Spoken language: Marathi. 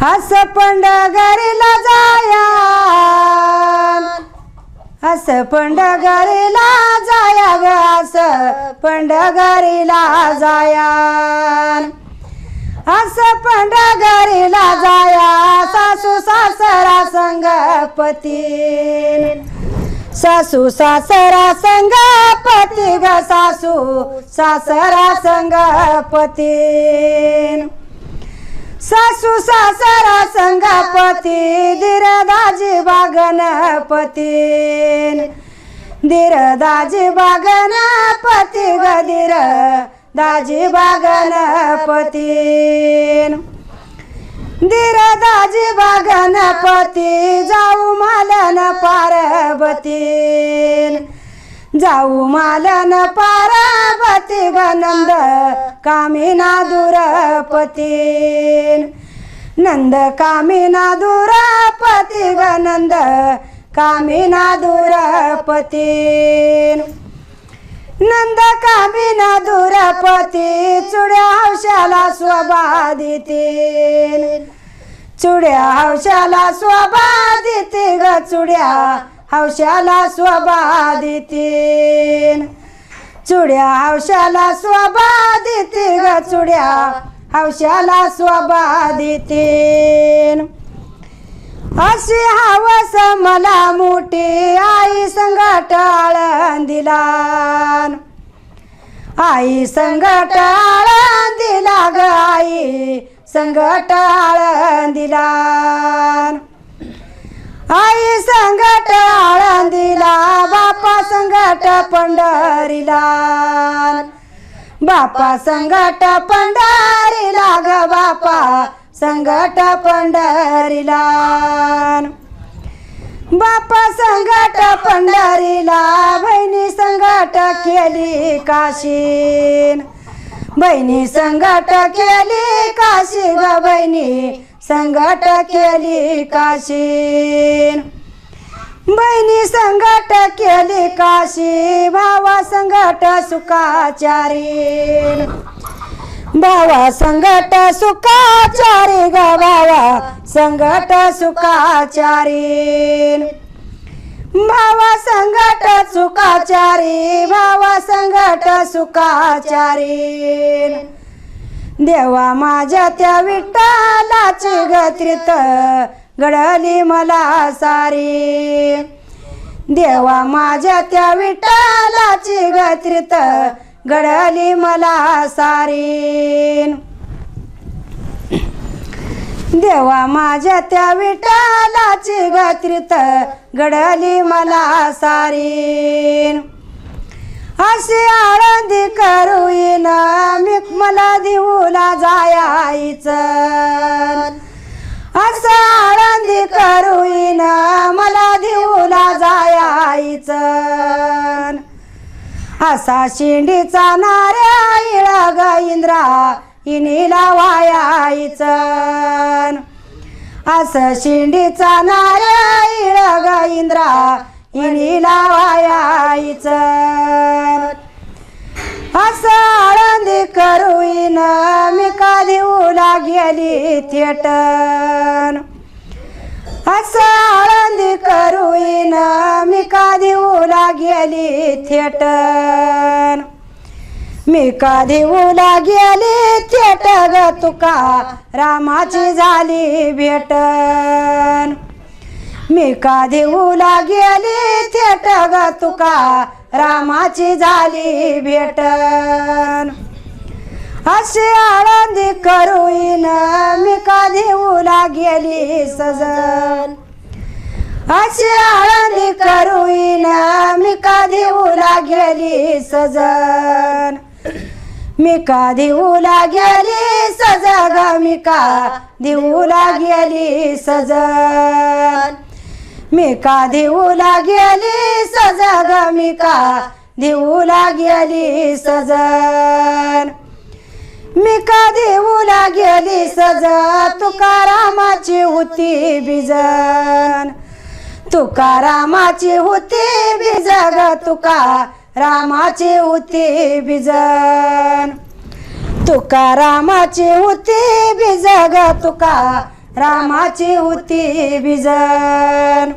हस पंढरीला जाया हस पंढरीला जाया ग हस पंढरीला जाया हस पंढरीला जाया सासू सासरा संगपती सासू सासरा संगपती ग सासू सासरा संगपती सासू सासरा संगपती धीरदाजी गणपती धीरदाजी गणपती ग धीरदाजी गणपती धीरदाजी गणपती जाऊ मालन पार्वती जाऊ मालन पार्वती ग नंद कामिना दुरपती नंद कामिना दुरपती ग नंद कामिना दुरपती नंद कामिना दुरपती चुड्या हौशाला स्वबाधिती चुड्या हौशाला स्वबाधिती ग चुड्या हौशाला स्वबाधिती चुड्या हौशाला स्वबाधिती ग चुड्या हौशाला स्वबाधिती अशी हवस मला मोठी आई संगट आळंदीला आई संगट आळंदीला ग आई संगट आळंदीला आई संगट आळंदीला बापा संगट पंढरीला बापा संगट पंढरीला ग बापा संगट पंढरीला बापा संगट पंढरीला बहिणी संगट केली काशी बहिणी संगट केली काशी ग बहिणी संगट केली काशी बहिणी संगट केली काशी भावा संगट सुखाचारी भावा संगट सुखाचारी ग भावा संगट सुखाचारी भावा संगट सुखाचारी भावा संगट सुखाचारी देवा माझ्या त्या विठ्ठलाची गत्रीत घडली मला सारी देवा माझ्या त्या विठ्ठलाची गत्रीत घडली मला सारी देवा माझ्या त्या विठ्ठलाची गत्रीत घडली मला सारी अशी आळंदी करूईन मी मला देऊला जायायचं असं आळंदी करूईन मला देऊला जायायचं असा शिंडीचा नाऱ्या इळा ग इंद्रा इनीला वायायचं असं शिंडीचा नाऱ्या इळा ग इंद्रा इनीला वायायचं असं आळंदी करूईन मी का देऊला गेली थिएटर असं आळंदी करूईन मी का देऊला गेली थिएटर मी का देऊला गेली थिएटर ग तुका रामाची झाली भेटन मी का देऊला गेली थिएटर ग तुका रामाची झाली भेटन अशी आळंदी करूईन मी का देऊला गेली सजन अशी आळंदी करूईन मी का देऊला गेली सजन मी का देऊला गेली सजग मी का देऊला गेली सजन मी का देऊला गेली सजग मी का देऊला गेली सजन मी का देऊला गेली सज तुकारामाची होती बिजन तुकारामाची होती बिजग तुकारामाची होती बिजन तुकारामाची होती बिजग तुका रामाची होती बिजन